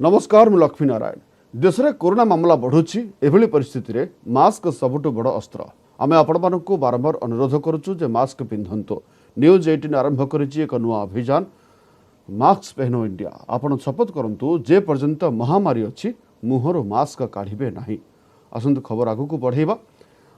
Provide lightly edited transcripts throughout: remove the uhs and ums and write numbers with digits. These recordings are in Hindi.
नमस्कार मु लक्ष्मी नारायण। देश में कोरोना मामला बढ़ुची एभली परिस्थिति रे मास्क सबुठ बड़ अस्त्र। आमे आपण मानकु बारंबार अनुरोध करुचु जे मास्क पिंधंतु। न्यूज 18 आरंभ करिछि एक नुआ अभियान मास्क पहनो इंडिया। आपण शपथ करंतु जे पर्यंत महामारी अछि मुहरु मास्क काढिबे नाही। आसंतु खबर आगु बढ़ेबा।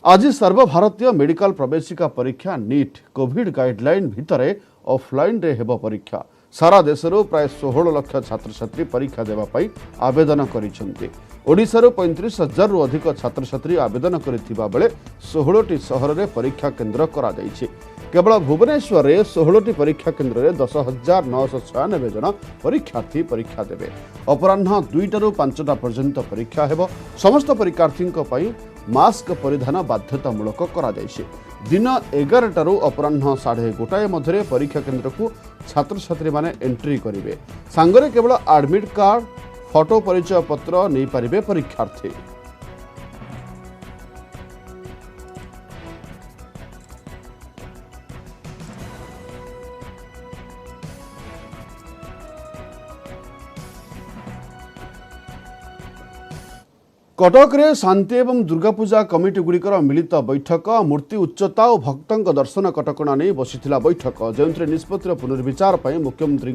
आज सर्वभारतीय मेडिकल प्रवेशिका परीक्षा नीट कोविड गाइडलाइन भितरे ऑफलाइन रे हेबो परीक्षा। सारा देशर प्राय 16 लाख छात्र छात्री परीक्षा देवा पाई आवेदन करिसेंती। ओडिशार 35,000 रु अधिक छात्र छात्री आवेदन करिथिबा बेले 16टी सहर रे परीक्षा केन्द्र करा जायछि। केवल भुवनेश्वर रे 16टी परीक्षा केन्द्र रे 10,996 जन परीक्षार्थी परीक्षा देबे। अपराह्न 2टा 5टा पर्यंत परीक्षा हेबो। समस्त परीक्षार्थींक पई मास्क परिधान बाध्यतामूलक करा जायछि। दिन 11टारू अपराह्न 1:30 मध्य परीक्षा केन्द्र को छात्र छात्री माने एंट्री करेंगे। सांगरे केवल एडमिट कार्ड फोटो परिचय पत्र नहीं पारिबे परीक्षार्थी। कटक रे शांति एवं दुर्गा पूजा कमिटी गुड़िकर मिलित बैठक मूर्ति उच्चता और भक्तों दर्शन कटकणा नहीं बसीथिला बैठक जो निष्पत्तिर पुनर्विचार पर मुख्यमंत्री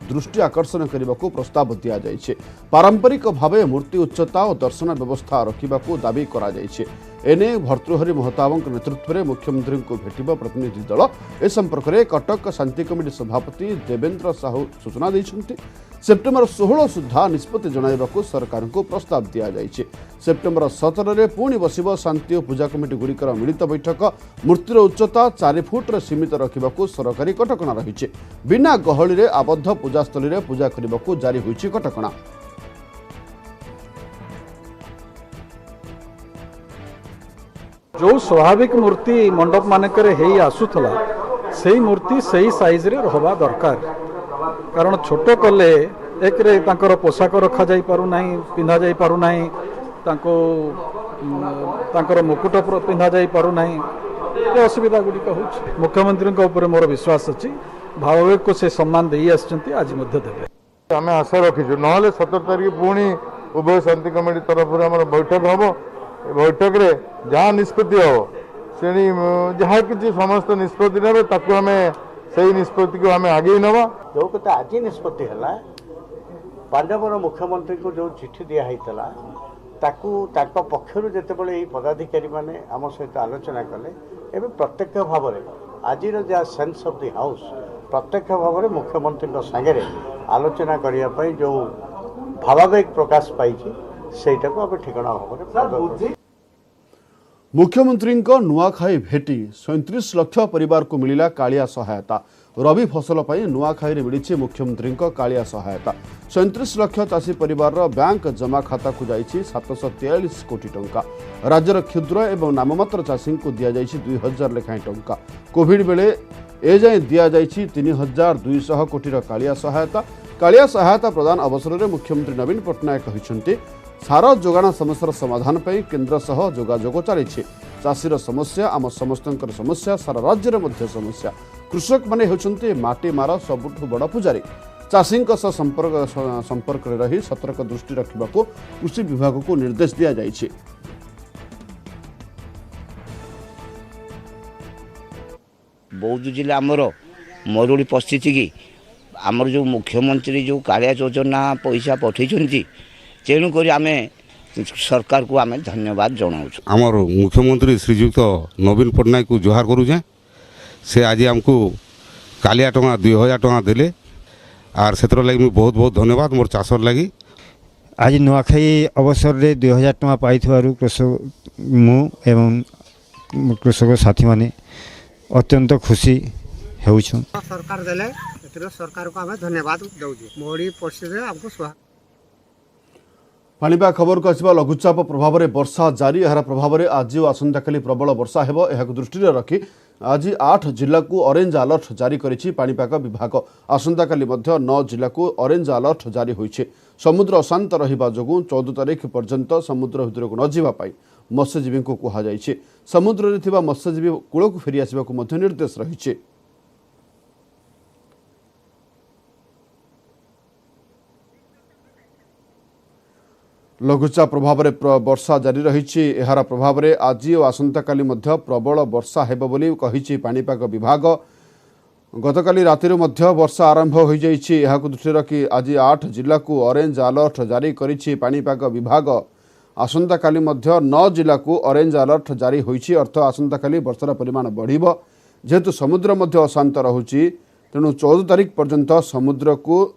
दृष्टि आकर्षण करने को प्रस्ताव दि जाइए। पारंपरिक भाव मूर्ति उच्चता और दर्शन व्यवस्था रखा दाबी करा जाइए। एने भर्तृहरि महताबों नेतृत्व में मुख्यमंत्री को भेटिब प्रतिनिधि दल ए संपर्क में कटक शांति कमिटी सभापति देवेंद्र साहू सूचना देते। सेप्टेम्बर 16 सुधा निष्पत्ति जणाइबाकू सरकार को प्रस्ताव दि जाइए। सेप्टेम्बर 17 रे पुणी बसिब शांति और पूजा कमिटी गुड़िकर मिलित बैठक। मूर्तिर उच्चता 4 फुट रे सीमित रखा सरकारी कटकणा रही। बिना गहली रे आबद्ध पूजास्थली रे पूजा करने जारी होइछि कटकणा। जो स्वाभाविक मूर्ति मंडप मानक आसूला से मूर्ति सही साइज रे रहबा दरकार। कारण छोट कले एक रे तांकर पोशाक रखा जाई पारु नाही, पिंधा जाई पारु नाही, तांकर मुकुट पिंधा जाई पारु नाही। ये असुविधा गुडी कहूछ। मुख्यमंत्री को ऊपर मोर विश्वास अछि। भावविक को से सम्मान देई आछंती आज मध्य देबे। आमे आशा रखिछु नहले 17 तारिख पुणी उभय शांति कमिटी तरफ हमर बैठक हबो। बैठक रे जहाँ निष्पत्ति हो श्रेणी जहाँ किसी समस्त निष्पत्ति ने ताकू हमें सही निष्पत्ति को हमें आगे नवा। जो कथा आज निष्पत्ति है पंजाबर मुख्यमंत्री को जो चिठी दिखाईला ताको पक्षर जितेबाला पदाधिकारी माने आम सहित आलोचना कले एवं प्रत्यक्ष भाव में आज जहाँ सेन्स ऑफ द हाउस प्रत्यक्ष भाव में मुख्यमंत्री सागरे आलोचना करने जो भावावेग प्रकाश पाई सेटा को ठिकाना भाव मुख्यमंत्री नुआखाई भेटी 37 लाख परिवार को मिला कालिया सहायता। रबी फसल पर नुआखाई मिली मुख्यमंत्री कालिया सहायता। 37 लाख चाषी परिवार बैंक जमा खाता को जाइए 743 कोटी टंका। राज्यर क्षुद्र एवं नाममात्र चाषी को दि जाइए 2000 लेखाएं टंका। कोविड बेले एजाएं दि जाइए 3200 कोटी कालिया सहायता। कालिया सहायता प्रदान अवसर में मुख्यमंत्री नवीन पट्टनायक कहते सार जोगाण समस्यार समाधान पर केन्द्र सह जोगाजोग चली। चाषीर समस्या आम समस्त समस्या सारा राज्य में समस्या। कृषक माने होचंते माटी मार सबुठु बड़ पूजारी। चाषी संपर्क रही सतर्क दृष्टि रखा कृषि विभाग को निर्देश दि जाइए। बौद्ध जिला आमर मरुड़ी पशि कि आमर जो मुख्यमंत्री जो कालिया योजना पैसा पठे तेणुक आम सरकार को आम धन्यवाद जनाऊँ। आमर मुख्यमंत्री श्रीजुक्त नवीन पट्टनायक को जोहार करुचे। से आज आमको कालिया टंका 2000 टंका देले आर से लगी बहुत बहुत धन्यवाद मोर चाषर लगी। आज नुआखाई अवसर रे 2000 टंका पाई कृषक मु एवं कृषक साथी माने अत्यंत खुशी होउछु। सरकार देले सरकार को आम धन्यवाद दउछु। मोड़ी परिस्थिति हमको सुहा पाणीपाग खबर को आसवा लघुचाप प्रभाव में वर्षा जारी। यार प्रभाव में आज और आसंता काली प्रबल वर्षा हेबो। एहाकु दृष्टि रखी आज 8 जिला को ऑरेंज अलर्ट जारी करिछि पाणीपाग विभाग। आसंता काली मध्य 9 जिला को ऑरेंज अलर्ट जारी होइछि। समुद्र अशांत रहिबा जोगु 14 तारिख पर्यंत समुद्र भितर को न जिबा पाई मत्स्यजीवी को कहा जाइछि। समुद्र रे थिबा मत्स्यजीवी कूल को फेरी आसिबा को मध्य निर्देश रहिछि। लघुचाप प्रभाव में वर्षा जारी रही यार प्रभाव में आज और आसंताकाली मध्य प्रबल वर्षा हेबो बोली कहिछि पाणीपाग विभाग। गतकाली राति वर्षा आरंभ हो जाइछि। एहाकु दृष्टि रखी आज 8 जिला को ऑरेंज अलर्ट जारी करिछि पाणीपाग विभाग। आसंताकाली 9 जिला को ऑरेंज अलर्ट जारी होइछि। अर्थ आसंताकाली वर्षार परिमाण बढ़िबो जेहेतु समुद्र मध्य अशांत रहुछि तेणु 14 तारिख पर्यंत समुद्र को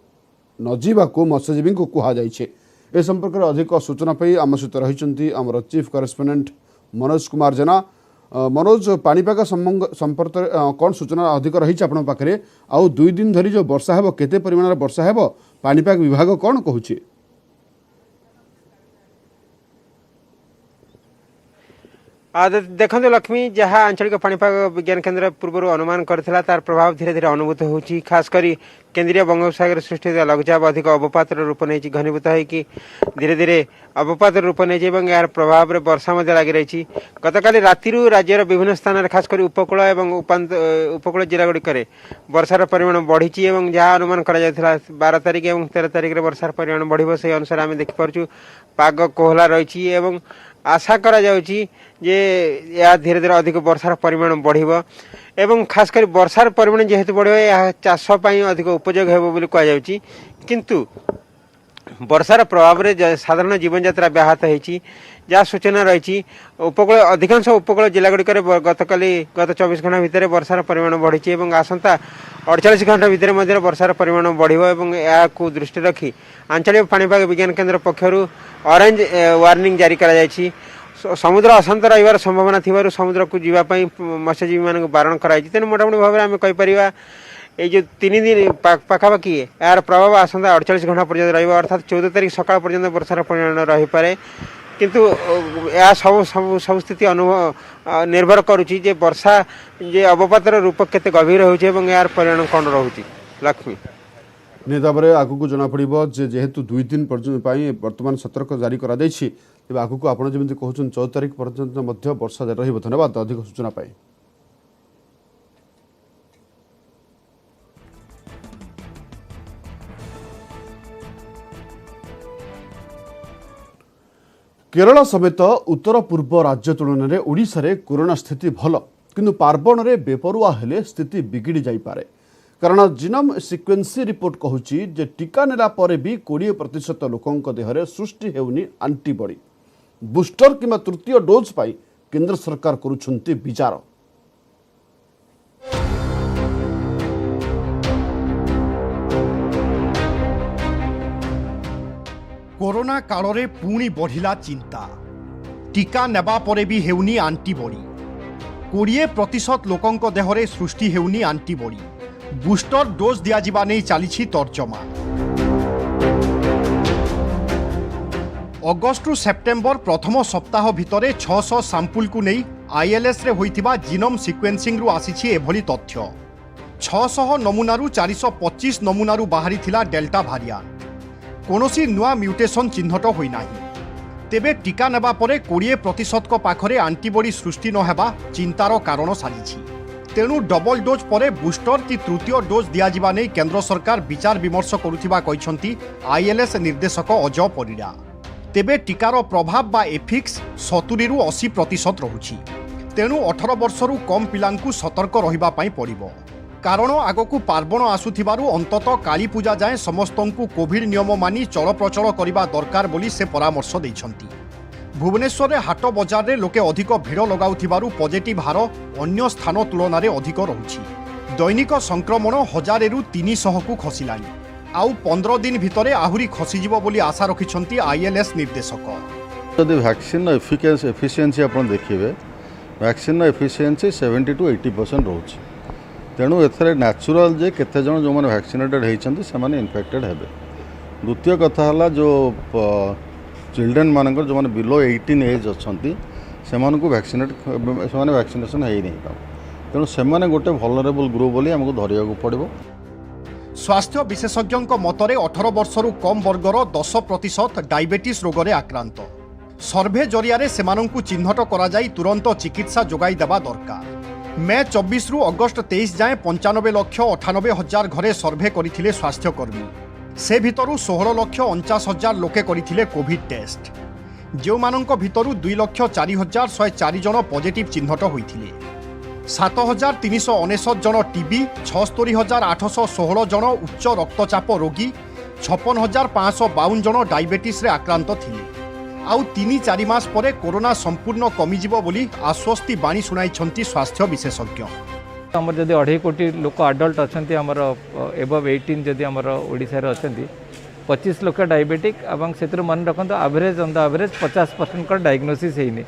नजीवा को मत्स्यजीवी को कहा जाइछि। ए संपर्क में अधिक सूचना पाई आम सहित रही आमर चीफ करेस्पोंडेंट मनोज कुमार जेना। मनोज पाणीपाग संपर्क कौन सूचना अधिक रही आपण पाखे आउ 2 दिन धरी जो वर्षा हेबो केते परिमाण वर्षा हेबो पाणीपाग विभाग कौन कहूछि? देखो लक्ष्मी जहाँ आंचलिक पाणीपाग विज्ञान केन्द्र पूर्व अनुमान करथिला तार प्रभाव धीरे धीरे अनुभूत होउछि। खास करी केंद्रीय बंगोपसागर सृष्टि लघुचाप अधिक अवपात रूप नहीं घनीभूत होगी धीरे धीरे अवपात रूप नहीं यार प्रभाव में वर्षा लगी रही। गतकाली राति राज्यर विभिन्न स्थान में खास करी उपकूल और उपकूल जिला गुड़िक वर्षार परिमाण बढ़ी जहाँ अनुमान कर 12 तारिख और 13 तारिख में वर्षार परिमाण बढ़ से अनुसार आम देखिपुँ पाग कोहला रही आशा करा जाउची जे या धीरे धीरे अधिक वर्षार परिमाण बढ़िबो एवं खास कर वर्षार परिमाण जेहेतु बढ़िबो या चाष पई अधिक उपयोग हेबो बोली कहा जाउची। किंतु वर्षार प्रभाव रे साधारण जीवन यात्रा व्याहत होईची जहाँ सूचना रही। उपकूल अधिकांश उपकूल जिला गुड़िक गत 24 घंटा भितर वर्षार परिमाण बढ़ी और आसंता 48 घंटा भितर वर्षार परिमाण बढ़िबो एवं या दृष्टि रखी आंचलिक पाणीपाग विज्ञान केन्द्र पक्षर ऑरेंज वार्निंग जारी करा जायछि। समुद्र अशांत रहिबार संभावना थिबारु समुद्र को जीवाई मत्स्यजीवी मानक बारण कराई तेणु मोटामोटी भाव में आम कहीपर ये जो 3 दिन पाखापाखि यार प्रभाव आसंता 48 घंटा पर्यंत रहिबो अर्थात 14 तारिख सकाळ पर्यंत वर्षार परिमाण रही पारे। किंतु या सब स्थिति अनुभव निर्भर करुच्ची जे वर्षा जे अवपातर रूप केते गभीर होउछि एवं यार परिमाण कौन रहुछि। लक्ष्मी निताब आगू जना पड़ो जेहेतु 2 दिन पर्यंत बर्तमान सतर्क जारी करा जाइछि तेज आगू आपड़ जमी कहते 14 तारिख पर्यंत वर्षा जारी रहिबो। धन्यवाद अधिक सूचना पाई। केरल समेत उत्तर पूर्व राज्य तुलन में ओडिशा रे कोरोना स्थिति भल किंतु पार्वण में बेपरुआ हेले स्थिति बिगिड़ी जाइपारे कारण जीनोम सिक्वेन्सी रिपोर्ट कहूची जे टीका नेला परे भी 20% लोकों देहरे सृष्टि हेउनी आंटीबॉडी। बूस्टर किंवा तृतीय डोज पाई केंद्र सरकार करुछंती विचार। कोरोना काल रे पुणी बढ़िला चिंता टीका नेबा परे भी हेउनी आंटीबॉडी 20% लोकों देहरे सृष्टि हेउनी आंटीबॉडी। बूस्टर डोज दियाजिबा नहीं चली तर्जमा। अगस्ट रु सेप्टेम्बर प्रथम सप्ताह भितरे 600 सैंपल को नहीं आईएलएस रे होइथिबा जीनोम सिक्वेन्सिंग रु आसीछि एभली तथ्य। 600 नमूनारू 425 नमूनारू बाहरी थिला डेल्टा भारिएंट। कोनोसी नुआ म्यूटेशन चिन्हट होई नाही। तेबे टीका नेबा परे 20% को पाखरे आंटीबॉडी सृष्टि न हेबा चिंतार कारण साजिछि। तेणु डबल डोज परे बूस्टर की तृतीय डोज दियाजिबा नहीं केंद्र सरकार विचार विमर्श करुथिबा कहिसंती आईएलएस निर्देशक अजय परिडा। तेबे टीकार प्रभाव बा एफिक्स 70 रु 80% रहुछि। तेणु 18 वर्षरू कम पिलांकु सतर्क रहिबा पई पड़िबो कारण आगकू पार्वण आसुथिबारु अंततः काली पूजा जाए समस्तंकु कोविड नियम मानी चलप्रचल करिबा दरकार बोली से परामर्श दैछंती। भुवनेश्वर में हाट बजार में लोके अधिक भिड़ लगाउथिबारु पॉजिटिव हार अन्य स्थान तुलन में अधिक रहुछि। दैनिक संक्रमण 1000 रु 300 को खसिलानी आउ 15 दिन भितरे आहुरी खसिजिबो बोली आशा रखिछंती आईएलएस निर्देशक। यदि वैक्सीन एफिशिएंसी आप देखिए वैक्सीन एफिशिएंसी 70 to 80% रोचे तेणु एथरे नेचुरल जे केते जन जो माने वैक्सीनेटेड होइछंती से माने इन्फेक्टेड हेबे। द्वितीय कथा हला जो चिल्ड्रेन मानकर जो माने बिलो 18 एज अच्छी से वैक्सीनेशन है नहीं तेणु से गोटे वल्नरेबल ग्रुप बोली आमको धरिया पड़ो। स्वास्थ्य विशेषज्ञों मतरे 18 वर्षरू कम वर्गर 10% डायबिटीज रोग में आक्रांत। सर्भे जरिया सेमानंकु चिन्हट कराई तुरंत चिकित्सा जोगाई देवा दरकार। मे 24 रु अगस्ट 23 जाए 95,98,000 घरे सर्भे करथिले स्वास्थ्यकर्मी। से भितरु 16,49,000 लोके करथिले कोविड टेस्ट। जो भितरु 2,04,104 जन पॉजिटिव चिन्हट होइथिले। 7,399 जन टीबी, 76,816 जन उच्च रक्तचाप रोगी, 56,552 जन डायबिटीज रे आक्रांत थिले। आउ 3-4 मास परे कोरोना संपूर्ण कमिजिबो बोली आश्वस्ति बाणी सुनाइछंती स्वास्थ्य विशेषज्ञ। आमर जदि 2.5 कोटी लोक आडल्ट अच्छा आमर एबव 18 जदि आमर ओडिशा रे अच्छा 25 लोक डायबिटिक और से मन रखते एवरेज ऑन द एवरेज 50% का डायग्नोसिस होनी।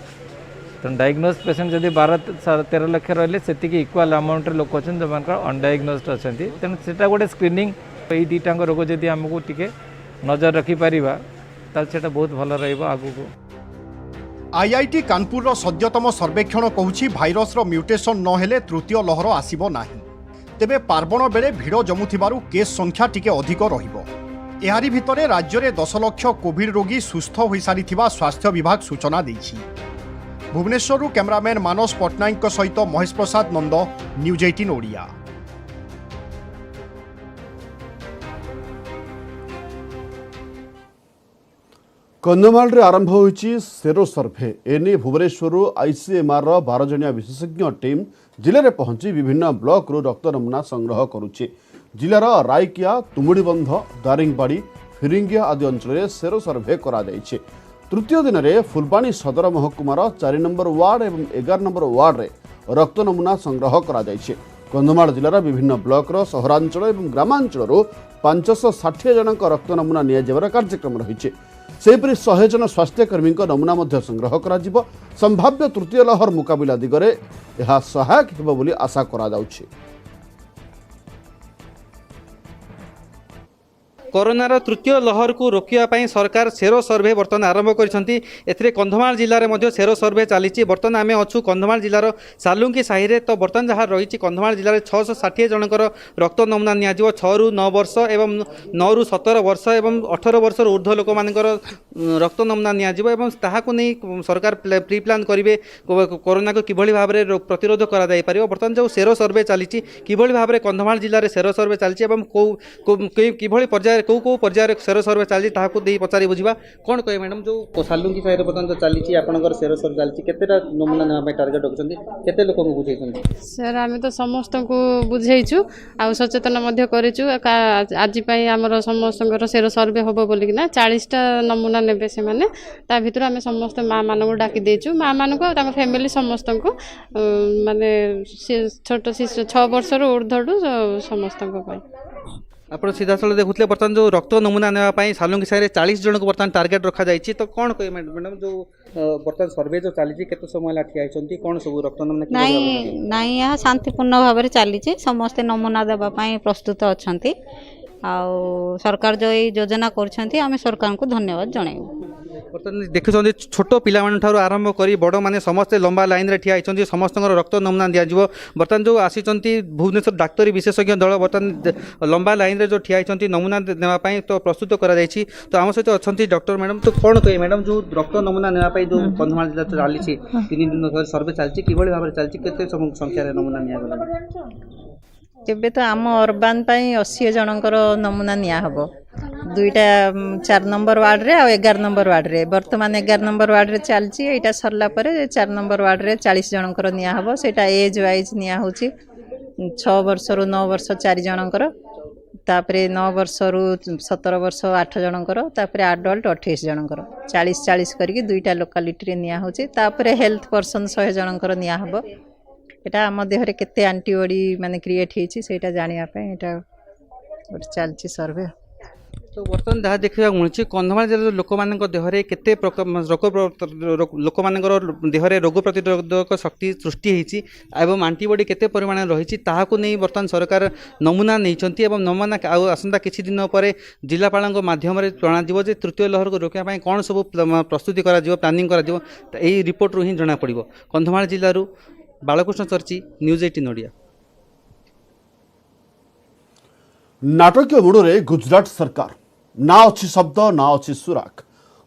तो डायग्नोज पेसेंट जदि 12-13 लाख रही से इक्वाल अमाउंट लोक अच्छे जो मान अनडायग्नोज्ड अच्छा तेणु से गोटे स्क्रीनिंग ये दुईटाक रोग जदि आमको टी नजर रखिपर से बहुत भल रगू। आईआईटी कानपुर सद्यतम सर्वेक्षण कहूछि भाइरस म्यूटेशन नहेले तृतीय लहर आसिबो नाही। तेबे पार्वण बेले भिड़ जमुथिबारु केस संख्या टिके अधिक रहिबो। एहारी भितरे राज्य में 10 लाख कोविड रोगी सुस्थ हो सारिथिबा स्वास्थ्य विभाग सूचना देछि। भुवनेश्वर कैमरामैन मानस पट्टनायक सहित महेश प्रसाद नंद, न्यूज 18 ओडिया। कंधमाल रे आरंभ होइछि सेरो सर्भे। एने भुवनेश्वर आईसीएमआर 12 जणिया विशेषज्ञ टीम जिले में पहुंची विभिन्न ब्लॉक रु रक्त नमूना संग्रह करुछि। जिलार रायकिया, तुमुड़ीबंध, दारिंगबाड़ी, फिरिंगिया आदि अंचल में सेरो सर्भे करा जायछि। तृतीय दिन में फुलबाणी सदर महकुमार 4 नंबर वार्ड और 11 नंबर वार्ड रे रक्त नमूना संग्रह करा जायछि। कंधमाल जिलार विभिन्न ब्लॉकर सहरांचल और ग्रामांचल 560 जनक रक्त नमूना नियाजिबार कार्यक्रम रही। सेपरी 100 जन स्वास्थ्यकर्मी नमूना संग्रह करा जिवो। संभाव्य तृतीय लहर मुकाबिला दिगरे यह सहायक हेबो बोली आशा करा जाउछि। कोरोनार तृतीय लहर को रोकने सरकार सेरो सर्भे बर्तमान आरंभ कर कंधमाल जिले में सेरो सर्भे चली। बर्तमान आम अच्छु कंधमाल जिलार सालुंगी साहि रे। तो बर्तमान जहाँ रही कंधमाल जिले में 660 जनकर रक्त नमूना नि 6 ରୁ 9 वर्ष एवं 9 ରୁ 17 वर्ष एवं 18 वर्ष ऊर्ध्व लोक मानकर रक्त नमूना नहीं सरकार प्री प्लान करेंगे कोरोना को किभली भाव में प्रतिरोध करा जाय परिबो। बर्तमान जो सेरो सर्भे चली किभली भाव में कंधमाल जिले में सेरो सर्भे चली किभली पर्याय कौ कौ पर्यायर सेरो सर्भे चली पचारि बुझा कौन कहे मैडम जो सालुंगी साहि बर्तमान जो चली आपंकर सेरो सर्भे चली केतेटा नमूना ना टार्गेट रखुଛନ୍ତି केते लोक को बुझाइछନ୍ତି? सर आम तो समस्त को बुझेइछु आ सचेतन मध्य करिछु। आज पई हमर समस्तकर सेरो सर्भे होबो बोली ना 40टा नमूना नेबे से माने ता भितर आम समस्त माँ मानक डाकी देछु। माँ मानक ताଙ୍କ फैमिली समस्त को माने छोट शिशु 6 वर्ष रो ऊर्ध्वडु समस्त को आप सीधा साल देखुले बर्तमान जो रक्त नमूना नापी सालुंगी साहि 40 जन को बर्तमान टार्गेट रखा जाइए। तो कौन कहे मैडम जो बर्तमान सर्वे जो चली केते समय ठिया कौन सब रक्त नमूना नहीं यहाँ शांतिपूर्ण भाव में चली समस्ते नमूना देवाई प्रस्तुत अच्छा। सरकार जो ये योजना कर सरकार को धन्यवाद जनाइबु। बर्तमान देखुं छोट पिला आरंभ कर बड़ मैंने समस्ते लंबा लाइन रे ठिया होती समस्त रक्त नमूना दिज्व। बर्तमान जो आसी भुवनेश्वर डाक्तरी विशेषज्ञ दल बर्तमान लंबा लाइन रे जो ठिया होती नमूना देवाई तो प्रस्तुत करा जायछि। तो आम सहित अच्छा डॉक्टर मैडम तो कौन कहे मैडम जो रक्त नमूना नापी जो कंधमाल जिला चली 3 दिन सर्वे चलती किभली भाव में चलती केते संख्यार नमूना निया एबे तो आम अर्बान 80 जनकर नमूना निया हबो। 2टा 4 नंबर वार्ड रे और 11 नंबर वार्ड रे वर्तमान 11 नंबर वार्ड रे चलची। एटा सरला परे 4 नंबर वार्ड रे 40 जनकर निया हबो। सेटा एज वाइज निया होची 6 वर्ष ରୁ 9 वर्ष 4 जनकर तापरे 9 वर्ष ରୁ 17 वर्ष 8 जनकर तापरे आडल्ट 28 जनकर 40-40 करके 2टा लोकालिटी रे निया होची। तापरे हेल्थ पर्सन 100 जनकर निया हबो। एटा आम देहरे केते एंटीबॉडी माने क्रिएट हेछि सेटा जानिया पे एटा चलची सर्वे। तो बर्तमान जहाँ देखा मिली कंधमाल जिले लोक मान देहरे केते लोक मान देहरे रोग प्रतिरोधक शक्ति सृष्टि होती एवं एंटीबॉडी केते परिमाण रही नहीं बर्तमान सरकार नमूना नहीं नमूना आसंता किछि दिन पर जिलापाल माध्यम जनाଯିव जे तृतीय लहर को रोकने कौन सब प्रस्तुति करा प्लानिंग करा रिपोर्ट रू ही जना पड़ो। कंधमाल जिलूर बालकृष्ण चर्ची, न्यूज 18 ओडिया। नाटकीय मोड़े गुजरात सरकार ना अच्छी शब्द ना अच्छी सुराग।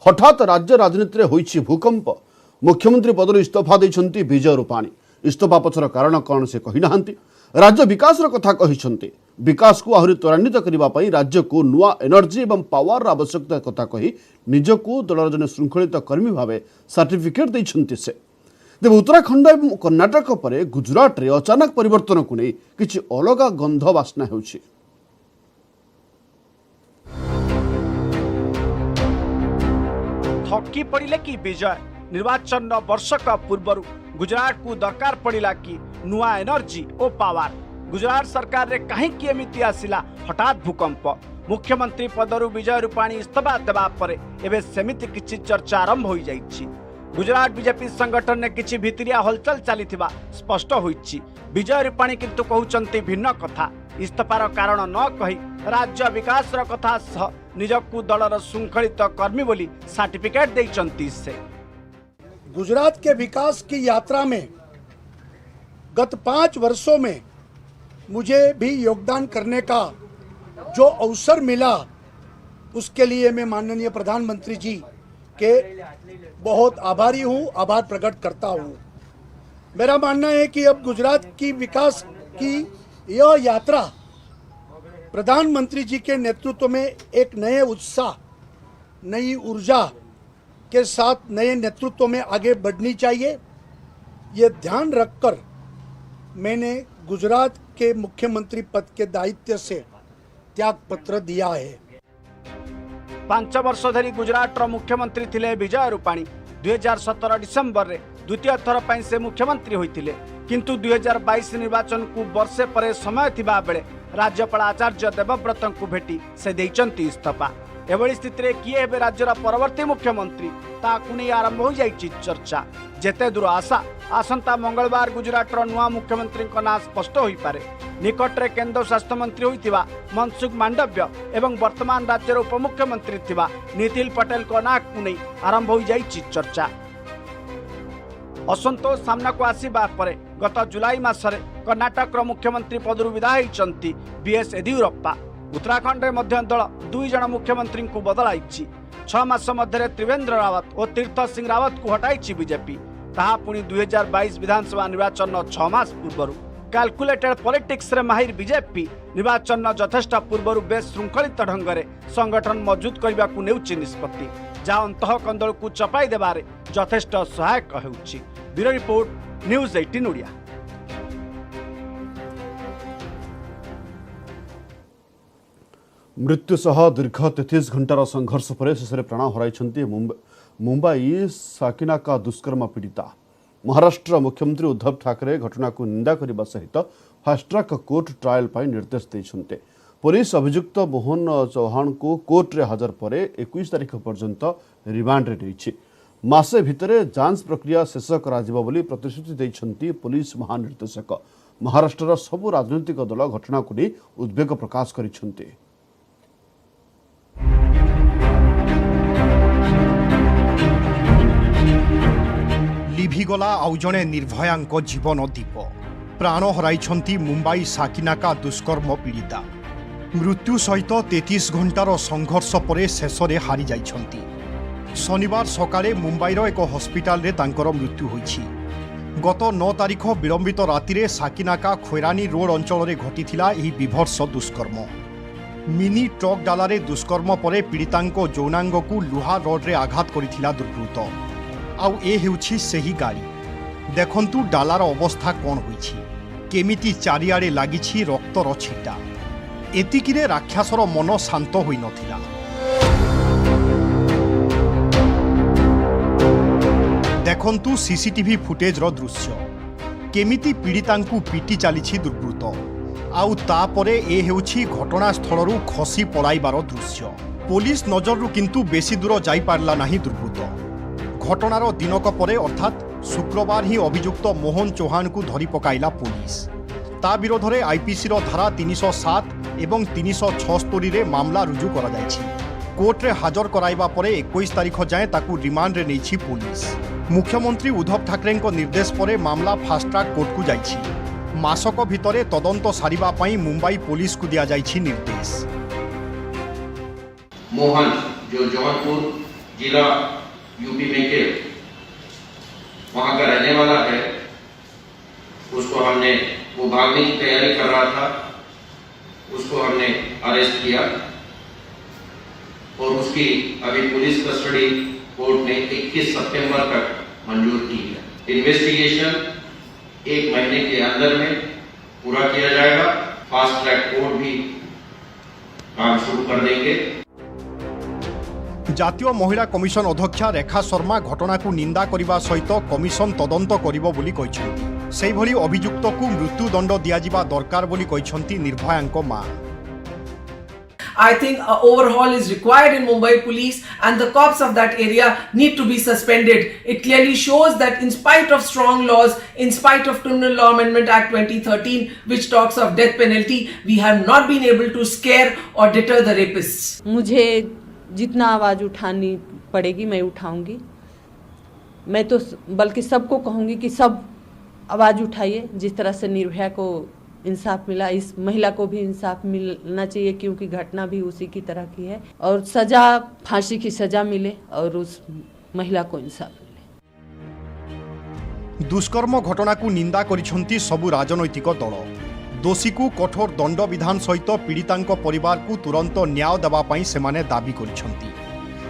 हठात राज्य राजनीति में होइछि भूकंप। मुख्यमंत्री पदर इस्तीफा देइछन्ति विजय रूपाणी। इस्तीफा पछर कारण कौन से कही नाहंती। राज्य विकास कथा कहिछन्ति। विकास को आहरी त्वरान्वित करने राज्य को नुआ एनर्जी एवं पावर आवश्यकता कथा कही निजको दलर जने श्रृंखलित कर्मी भाव सर्टिफिकेट देइछन्ति से। तेज उत्तराखंड और कर्णाटक पर गुजरात रे अचानक परिवर्तन को नहीं किछि अलग गंध बास्ना हेउछि। थकी पड़िले कि विजय निर्वाचन वर्षक पूर्व गुजरात को दरकार पड़िला कि नुआ एनर्जी और पावर गुजरात सरकार रे कहीं एमिति आसिला हठात भूकंप मुख्यमंत्री पदरु विजय रूपाणी इस्तीफा देवा परे एबे सेमिति किछि चर्चा आरंभ हो जाइछि। गुजरात बीजेपी संगठन ने किछि भितरिया हलचल चलीथिबा स्पष्ट होइछि। विजय रूपाणी किंतु कहउचंती भिन्न कथा इस्तीफार कारण न कही राज्य विकास कथा सह निजकु दलर श्रृंखलित कर्मी बोली सर्टिफिकेट देइचंती से। गुजरात के विकास की यात्रा में गत 5 वर्षों में मुझे भी योगदान करने का जो अवसर मिला उसके लिए मैं माननीय प्रधानमंत्री जी के बहुत आभारी हूँ, आभार प्रकट करता हूँ। मेरा मानना है कि अब गुजरात की विकास की यह यात्रा प्रधानमंत्री जी के नेतृत्व में एक नए उत्साह, नई ऊर्जा के साथ नए नेतृत्व में आगे बढ़नी चाहिए। ये ध्यान रखकर मैंने गुजरात के मुख्यमंत्री पद के दायित्व से त्याग पत्र दिया है। 5 वर्ष धरी गुजरात मुख्यमंत्री थिले विजय रूपाणी 2017 डिसेम्बर रे द्वितीय थर पर से मुख्यमंत्री होइतिले किंतु 2022 निर्वाचन को वर्षे परे समय थिबा बेले राज्यपाल आचार्य देवव्रत को भेटी से देइचंती इस्तीफा। एभली स्थिति रे किए हेबे राज्यर परवर्ती मुख्यमंत्री ताकू नहीं आरंभ हो जाइछि चर्चा। जेते दूर आशा आसंता मंगलवार गुजरात नुआ मुख्यमंत्री ना स्पष्ट हो पारे। निकटरे केंद्र स्वास्थ्य मंत्री होइतिबा मनसुख मांडव्य एवं वर्तमान राज्यर उपमुख्यमंत्री थिबा नितिन पटेल को ना को नहीं आरंभ हो जाइछि चर्चा। असंतोष सामना को आसीबा परे गत जुलाई मासरे कर्णाटक मुख्यमंत्री पदरु विदाय होइचंती बीएस येदियुरप्पा। उत्तराखंड में मध्य दल 2 जन मुख्यमंत्री को बदलाई 6 मास मध्य त्रिवेंद्र रावत और तीर्थ सिंह रावत को हटाई बीजेपी ताहा पुणी 2022 विधानसभा निर्वाचन 6 मास पूर्व। कैलकुलेटेड पॉलिटिक्स रे माहिर बीजेपी निर्वाचन यथेष्ट पूर्व बेस श्रृंखलित ढंग से संगठन मजबूत करने को नेउछि निष्पत्ति जहाँ अंतः कंदल को चपाई देबारे यथेष्ट सहायक हेउछि। Bureau report news 18 Odia. मृत्यु सह दीर्घ 33 घंटार संघर्ष पर शेष प्राण हराई मुंबई साकिनाका दुष्कर्म पीड़िता। महाराष्ट्र मुख्यमंत्री उद्धव ठाकरे घटना को निंदा करने सहित फास्ट्रैक कोर्ट ट्रायल पर निर्देश देते। पुलिस अभियुक्त मोहन चौहान को कोर्ट रे हाजर पर 21 तारीख पर्यंत रिमांड रे मासे भितरे जांच प्रक्रिया शेष करा बोली प्रतिश्रुति देइछन्ती पुलिस महानिर्देशक। महाराष्ट्र सबु राजनैतिक दल घटना को नहीं उद्वेग प्रकाश करिछन्ती। लिभिगला आउ जणे निर्भयांक जीवन दीप प्राण हराइछन्ती मुंबई साकिनाका दुष्कर्म पीड़िता। मृत्यु सहित 33 घंटार संघर्ष पर शेष हारी जाइछन्ती। शनिवार सकाळे मुंबईर एक हस्पिटाल रे तांकर मृत्यु होइछि। गत 9 तारीख विलंबित राति साकिनाका खैरानी रोड अंचल रे घटिथिला एही विभत्स दुष्कर्म। मिनी ट्रक डालारे दुष्कर्म पर पीड़ितांक यौनांग को लुहा रड रे आघात करिथिला दुर्बृत्त। आउ ए हेउछि सेही गाड़ी। देखंतु डालार अवस्था कौन होइछि, केमिति चारिआडे लागिछि रक्तर छिटा। एतिकिरे राक्षसर मन शांत होई नथिला। देखंतु सीसीटीवी फुटेज रो दृश्य, केमिति पीड़ितांकु पीटी चालिछि दुर्बृत्त। आउ तापरे ए हेउछि घटनास्थलरू खसी पलाइबार दृश्य। पुलिस नजररू किंतु बेसी दूर जाई पारला नाही दुर्बृत्त। घटनार दिनक परे अर्थात शुक्रवार ही अभियुक्त मोहन चौहान को धरी पकाइला पुलिस। ता विरोध में आईपीसी धारा 307 एवं 376 रे मामला रुजु करा जायछि। कोर्ट रे हाजर कराइबा परे 21 तारीख जाए ताकू रिमांड रे नेछि पुलिस। मुख्यमंत्री उद्धव ठाकरे निर्देश पर मामला फास्ट ट्रैक कोर्ट को जाइछि। मासक भितरे तदंत सारिबा पई मुंबई पुलिस को दिया जाइछि निर्देश। मोहन जो जौनपुर जिला यूपी में के वहाँ का रहने वाला है, उसको हमने वो भागने की तैयारी कर रहा था उसको हमने अरेस्ट किया और उसकी अभी पुलिस कस्टडी कोर्ट ने 21 सितंबर तक मंजूर की है। इन्वेस्टिगेशन 1 महीने के अंदर में पूरा किया जाएगा। फास्ट ट्रैक कोर्ट भी काम शुरू कर देंगे। जातीय महिला कमिशन अध्यक्षा रेखा शर्मा घटना को निंदा करने सहित कमिशन तदंत करिबो बोली कहिसंती। सेहि भली अभियुक्त को मृत्युदंड दियाजिबा दरकार बोली कहिसंती निर्भयांक मां। I think an overhaul is required in Mumbai police and the cops of that area need to be suspended. It clearly shows that in spite of strong laws, in spite of Criminal Law Amendment Act 2013 which talks of death penalty, we have not been able to scare or deter the rapists. मुझे जितना आवाज़ उठानी पड़ेगी मैं उठाऊंगी। मैं तो बल्कि सबको कहूंगी कि सब आवाज़ उठाइए। जिस तरह से निर्भया को इंसाफ मिला, इस महिला को भी इंसाफ मिलना चाहिए क्योंकि घटना भी उसी की तरह की है और सजा, फांसी की सजा मिले और उस महिला को इंसाफ मिले। दुष्कर्म घटना को निंदा करिसंती सबु राजनैतिक दल। दोषी को कठोर दंड विधान सहित पीड़ितांक परिवार को तुरंत न्याय देवा पई सेमाने दाबी करिसंती।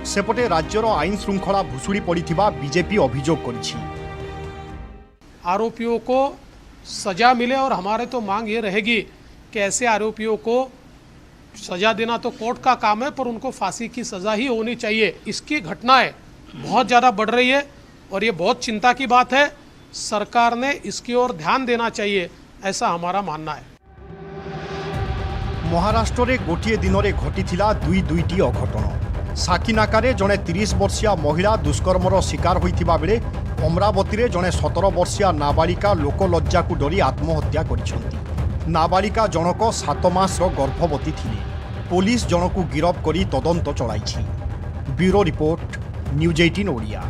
सेपटे राज्यर आईन श्रृंखला भुसुड़ी पड़िथिबा बीजेपी अभियोग करिछि। आरोपियों को सजा मिले और हमारे तो मांग ये रहेगी कि ऐसे आरोपियों को सजा देना तो कोर्ट का काम है, पर उनको फांसी की सजा ही होनी चाहिए। इसकी घटनाएं बहुत ज़्यादा बढ़ रही है और ये बहुत चिंता की बात है। सरकार ने इसकी ओर ध्यान देना चाहिए, ऐसा हमारा मानना है। महाराष्ट्र में गोटे दिन में घटिथिला दुईटी अघटन। साकिनाकारे जड़े 30 वर्षीय महिला दुष्कर्मर शिकार होइथिबा बेले अमरावती में जड़े 17 वर्षीय नाबालिका लोकलज्जा को डरी आत्महत्या करिसंती। नाबालिका जनक 7 मास गर्भवती थिले। पुलिस जनक गिरफ करी तदंत चलाइछि। Bureau report news 18 Odia.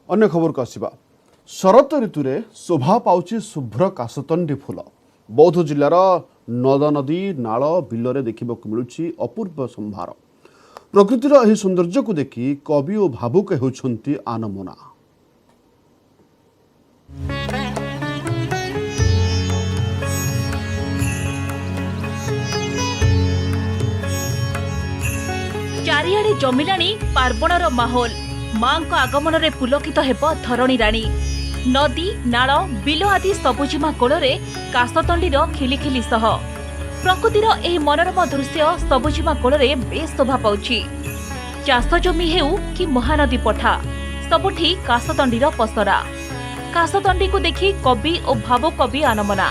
अन्य खबर को आसिबा। शरत ऋतु रे शोभा पाउछि शुभ्र काशतंडी फूल। बौद्ध जिलार नद नदी नाल बिलरे देखिबाकू मिलुछि अपूर्व संभार। प्रकृतिर एही सौंदर्य को देखि कवि और भावुक होउछंती आनमना। चारिआडे जमिलाणी पार्वणर माहौल। मां को आगमन रे पुलकित हेब धरणी राणी। नदी नाल बिल आदि सबुजिमा कोଳରେ काशतंडीर खिलिखिली सह प्रकृतिर एही मनोरम दृश्य सबुजिमा कोଳରେ बेस शोभा पाउछि। चाष जमी हेउ कि महानदी पठा सबुठी काशतंडीर पसरा। काशतंडी को देखि कवि और भावुकवि आनमना।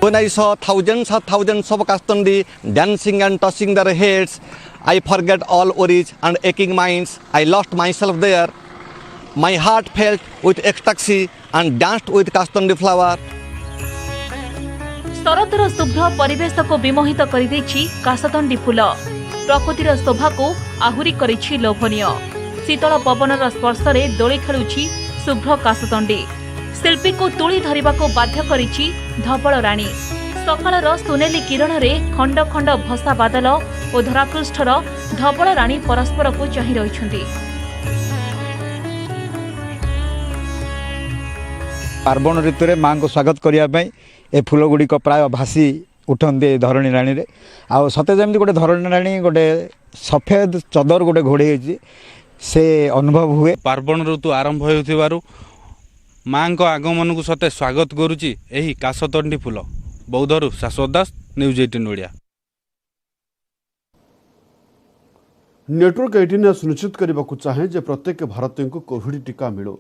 When I saw thousands of Kastandi dancing and tossing their heads, I forget all worries and aching minds. I lost myself there. My heart felt with ecstasy and danced with Kastandi flower. शरतर शुभ्र परिवेश को विमोहित कर काशतंडी फूल। प्रकृतिर शोभा को आहुरी करिछि लोभनीय। शीतल पवनर स्पर्श रे दोली खेलुछि शुभ्र काशतंडी। शिल्पी को तुली धरिबा को बाध्य करिछि धवल राणी। सकाळर सुनेली किरण रे खंड खंड भसा बादल और धरापृष्ठर धवल राणी परस्पर को चाहि रहिछन्ति। पार्वण ऋतु में माँ को स्वागत करने ए फूल गुड़िक प्राय भासी उठते धरणी राणी रे। आ सते जमी गोटे धरणी राणी गोटे सफेद चदर गोटे घोड़े से अनुभव हुए। पार्वण ऋतु आरंभ होइथिबारु माँ को आगमन को सते स्वागत करुची एही काशतंडी फूल। बौद्धरू शाश्वत दास, न्यूज 18 ओडिया। नेटवर्क 18 सुनिश्चित करने को चाहे जे प्रत्येक भारतीय को कोविड टीका मिलू।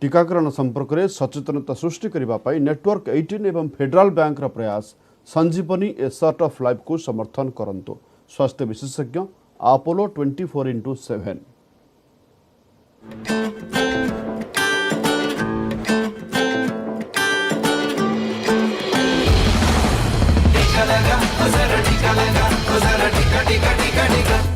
टीकाकरण संपर्क में सचेतनता सृष्टि करने नेटवर्क 18 एवं फेडरल बैंक प्रयास संजीवनी ए सर्ट ऑफ लाइफ को समर्थन करंतु। स्वास्थ्य विशेषज्ञ अपोलो 24x7। टीका लगा, टीका लगा, टीका टीका टीका टीका टीका।